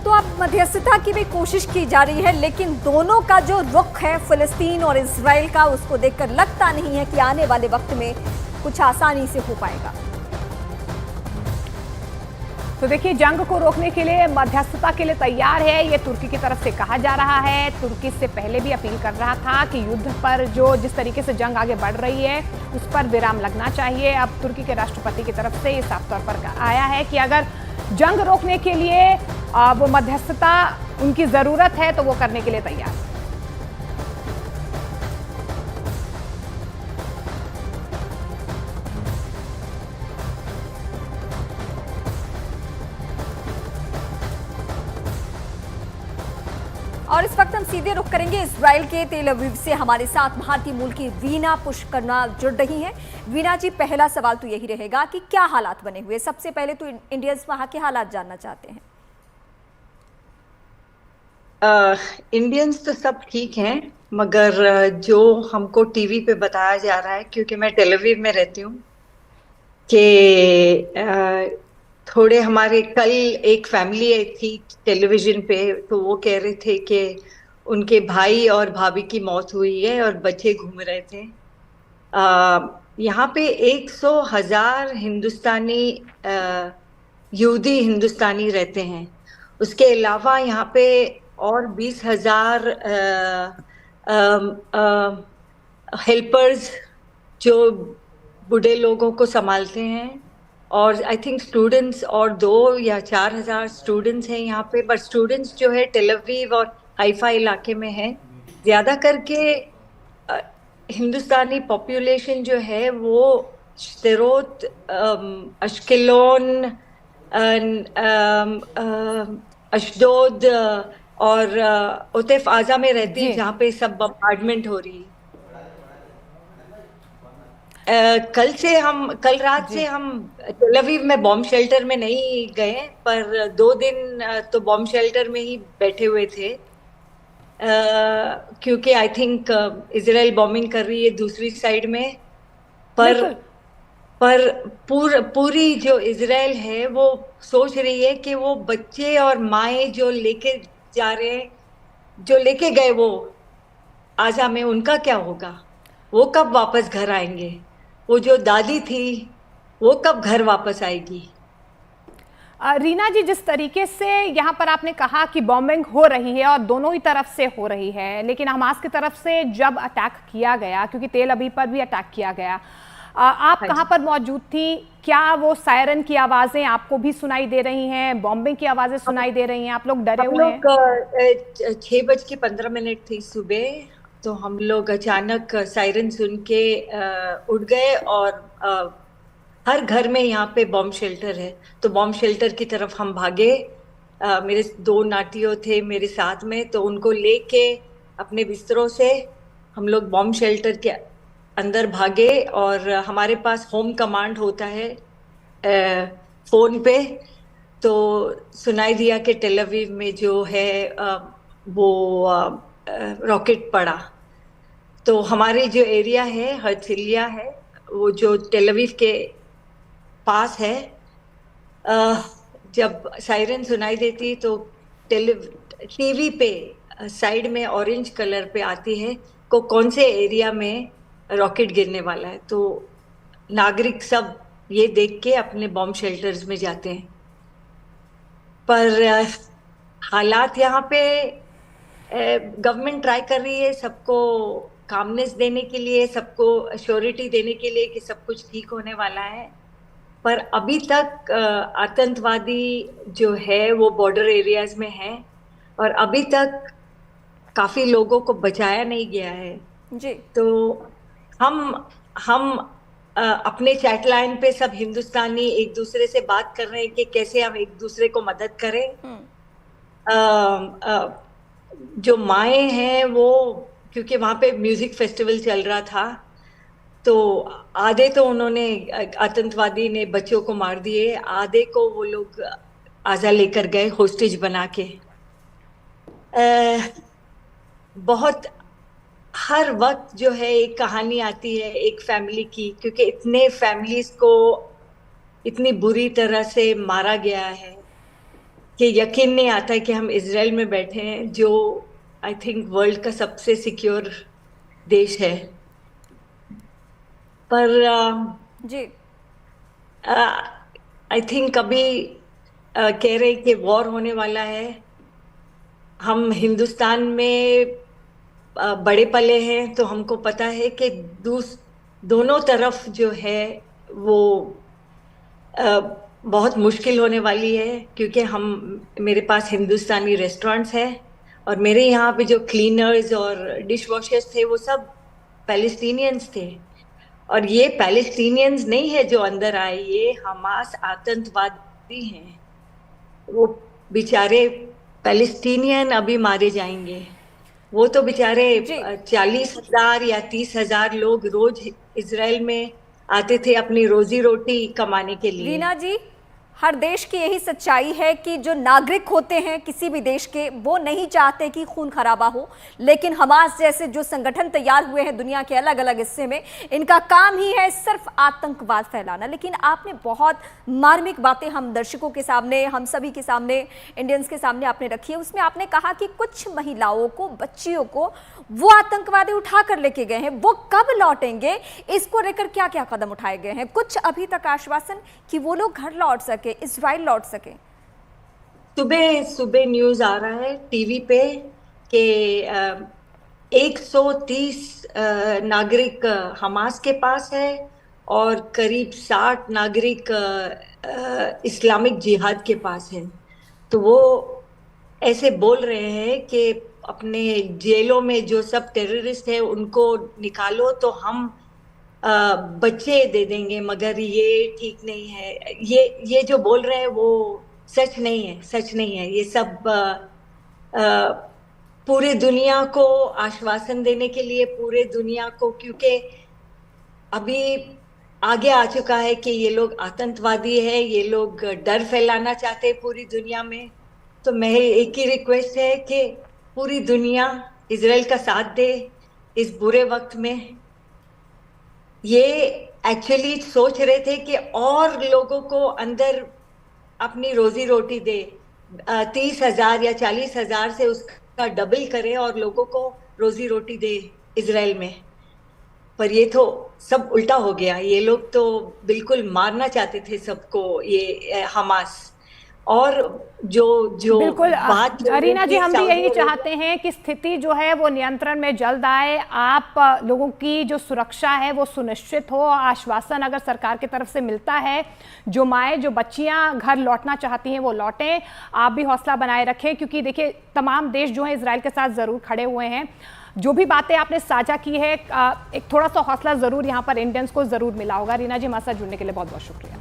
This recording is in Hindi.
तो अब मध्यस्थता की भी कोशिश की जा रही है, लेकिन दोनों का जो रुख है फिलिस्तीन और इजराइल का, उसको देखकर लगता नहीं है कि आने वाले वक्त में कुछ आसानी से हो पाएगा। तो देखिए, जंग को रोकने के लिए मध्यस्थता के लिए तैयार है, ये तुर्की की तरफ से कहा जा रहा है। तुर्की इससे पहले भी अपील कर रहा था कि युद्ध पर जिस तरीके से जंग आगे बढ़ रही है उस पर विराम लगना चाहिए। अब तुर्की के राष्ट्रपति की तरफ से ये साफ तौर पर आया है कि अगर जंग रोकने के लिए वो मध्यस्थता उनकी जरूरत है तो वो करने के लिए तैयार है। और इस वक्त हम सीधे रुख करेंगे इजराइल के तेल अवीव से। हमारे साथ भारतीय मूल की वीना पुष्करना जुड़ रही हैं। वीना जी, पहला सवाल तो यही रहेगा कि क्या हालात बने हुए। सबसे पहले तो इंडियंस वहां के हालात जानना चाहते हैं। इंडियंस तो सब ठीक हैं, मगर जो हमको टीवी पे बताया जा रहा है, क्योंकि मैं टेल अवीव में रहती हूँ, कि थोड़े हमारे कल एक फैमिली आई थी टेलीविजन पे, तो वो कह रहे थे कि उनके भाई और भाभी की मौत हुई है और बच्चे घूम रहे थे। यहाँ पे 100,000 हिंदुस्तानी यहूदी हिंदुस्तानी रहते हैं। उसके अलावा यहाँ पे और 20,000 हेल्पर्स जो बूढ़े लोगों को संभालते हैं, और आई थिंक स्टूडेंट्स और 2 या 4,000 स्टूडेंट्स हैं यहाँ पे। बट स्टूडेंट्स जो है टेल अवीव और हाइफा इलाके में है ज्यादा करके। हिंदुस्तानी पॉपुलेशन जो है वो शदेरोत, अश्केलोन, अशदोद और उतफ आजा में रहती है, जहाँ पे सब बम्बार्डमेंट हो रही है। कल रात से हम टेल अवीव में बॉम्ब शेल्टर में नहीं गए, पर 2 दिन तो बॉम्ब शेल्टर में ही बैठे हुए थे, क्योंकि आई थिंक इजराइल बॉम्बिंग कर रही है दूसरी साइड में। पर पूरी जो इजराइल है वो सोच रही है कि वो बच्चे और माएँ जो लेके जा रहे हैं, जो लेके गए वो आजा में, उनका क्या होगा? वो कब वापस घर आएंगे? वो जो दादी थी वो कब घर वापस आएगी? रीना जी, जिस तरीके से यहाँ पर आपने कहा कि बॉम्बिंग हो रही है और दोनों ही तरफ से हो रही है, लेकिन हमास की तरफ से जब अटैक किया गया, क्योंकि तेल अवीव पर भी अटैक किया गया, आप कहाँ पर मौजूद थी? क्या वो सायरन की आवाजें आपको भी सुनाई दे रही हैं? बॉम्बिंग की आवाजें सुनाई दे रही हैं? आप लोग डरे हुए हैं? 6:15 थी सुबह, तो हम लोग अचानक सायरन सुन के उठ गए, और हर घर में यहाँ पे बॉम्ब शेल्टर है, तो बॉम्ब शेल्टर की तरफ हम भागे। मेरे 2 नातियों थे मेरे साथ में, तो उनको लेके अपने बिस्तरों से हम लोग बॉम्ब शेल्टर के अंदर भागे। और हमारे पास होम कमांड होता है फोन पे, तो सुनाई दिया कि टेल अवीव में जो है वो रॉकेट पड़ा। तो हमारे जो एरिया है हर्सिलिया है, वो जो टेल अवीव के पास है, जब सायरन सुनाई देती तो टीवी पे साइड में ऑरेंज कलर पे आती है को कौन से एरिया में रॉकेट गिरने वाला है। तो नागरिक सब ये देख के अपने बॉम्ब शेल्टर्स में जाते हैं। पर हालात यहाँ पे, गवर्नमेंट ट्राई कर रही है सबको कामनेस देने के लिए, सबको अश्योरिटी देने के लिए कि सब कुछ ठीक होने वाला है, पर अभी तक आतंकवादी जो है वो बॉर्डर एरियाज में है, और अभी तक काफी लोगों को बचाया नहीं गया है जी। तो हम अपने चैट लाइन पे सब हिंदुस्तानी एक दूसरे से बात कर रहे हैं कि कैसे हम एक दूसरे को मदद करें। जो माएँ हैं वो, क्योंकि वहाँ पे म्यूजिक फेस्टिवल चल रहा था, तो आधे तो उन्होंने, आतंकवादी ने बच्चों को मार दिए, आधे को वो लोग आजा लेकर गए होस्टेज बना के। बहुत हर वक्त जो है एक कहानी आती है एक फैमिली की, क्योंकि इतने फैमिलीज को इतनी बुरी तरह से मारा गया है कि यकीन नहीं आता है कि हम इजराइल में बैठे हैं, जो आई थिंक वर्ल्ड का सबसे सिक्योर देश है। पर जी। आई थिंक अभी कह रहे कि वॉर होने वाला है। हम हिंदुस्तान में बड़े पले हैं, तो हमको पता है कि दोनों तरफ जो है वो बहुत मुश्किल होने वाली है, क्योंकि मेरे पास हिंदुस्तानी रेस्टोरेंट्स हैं और मेरे यहाँ पे जो क्लीनर्स और डिश वॉशर्स थे वो सब पैलेस्टीनियंस थे। और ये पैलेस्टीनियंस नहीं है जो अंदर आए, ये हमास आतंकवादी हैं। वो बेचारे पैलेस्टीनियन अभी मारे जाएंगे। वो तो बेचारे 40,000 या 30,000 लोग रोज इजराइल में आते थे अपनी रोजी रोटी कमाने के लिए। रीना जी, हर देश की यही सच्चाई है कि जो नागरिक होते हैं किसी भी देश के, वो नहीं चाहते कि खून खराबा हो, लेकिन हमास जैसे जो संगठन तैयार हुए हैं दुनिया के अलग अलग हिस्से में, इनका काम ही है सिर्फ आतंकवाद फैलाना। लेकिन आपने बहुत मार्मिक बातें हम दर्शकों के सामने, हम सभी के सामने, इंडियंस के सामने आपने रखी है। उसमें आपने कहा कि कुछ महिलाओं को, बच्चियों को वो आतंकवादी उठा कर लेके गए हैं, वो कब लौटेंगे, इसको लेकर क्या क्या कदम उठाए गए हैं? कुछ अभी तक आश्वासन कि वो लोग घर लौट सके, इजराइल लौट सके? सुबह सुबह न्यूज आ रहा है टीवी पे कि 130 नागरिक हमास के पास है और करीब 60 नागरिक इस्लामिक जिहाद के पास है। तो वो ऐसे बोल रहे हैं कि अपने जेलों में जो सब टेररिस्ट है उनको निकालो तो हम बच्चे दे देंगे, मगर ये ठीक नहीं है। ये जो बोल रहे हैं वो सच नहीं है, सच नहीं है। ये सब पूरे दुनिया को आश्वासन देने के लिए, पूरे दुनिया को, क्योंकि अभी आगे आ चुका है कि ये लोग आतंकवादी है, ये लोग डर फैलाना चाहते हैं पूरी दुनिया में। तो मैं एक ही रिक्वेस्ट है कि पूरी दुनिया इजराइल का साथ दे इस बुरे वक्त में। ये एक्चुअली सोच रहे थे कि और लोगों को अंदर अपनी रोजी रोटी दे, 30,000 या 40,000 से उसका डबल करे और लोगों को रोजी रोटी दे इजराइल में। पर ये तो सब उल्टा हो गया। ये लोग तो बिल्कुल मारना चाहते थे सबको, ये हमास। और जो बिल्कुल बात रीना जी, हम भी यही चाहते हैं कि स्थिति जो है वो नियंत्रण में जल्द आए, आप लोगों की जो सुरक्षा है वो सुनिश्चित हो। आश्वासन अगर सरकार की तरफ से मिलता है, जो माएँ, जो बच्चियां घर लौटना चाहती हैं वो लौटें। आप भी हौसला बनाए रखें, क्योंकि देखिए तमाम देश जो है इजराइल के साथ ज़रूर खड़े हुए हैं। जो भी बातें आपने साझा की है, एक थोड़ा सा हौसला ज़रूर यहाँ पर इंडियंस को ज़रूर मिला होगा। रीना जी, हमारे साथ जुड़ने के लिए बहुत बहुत शुक्रिया।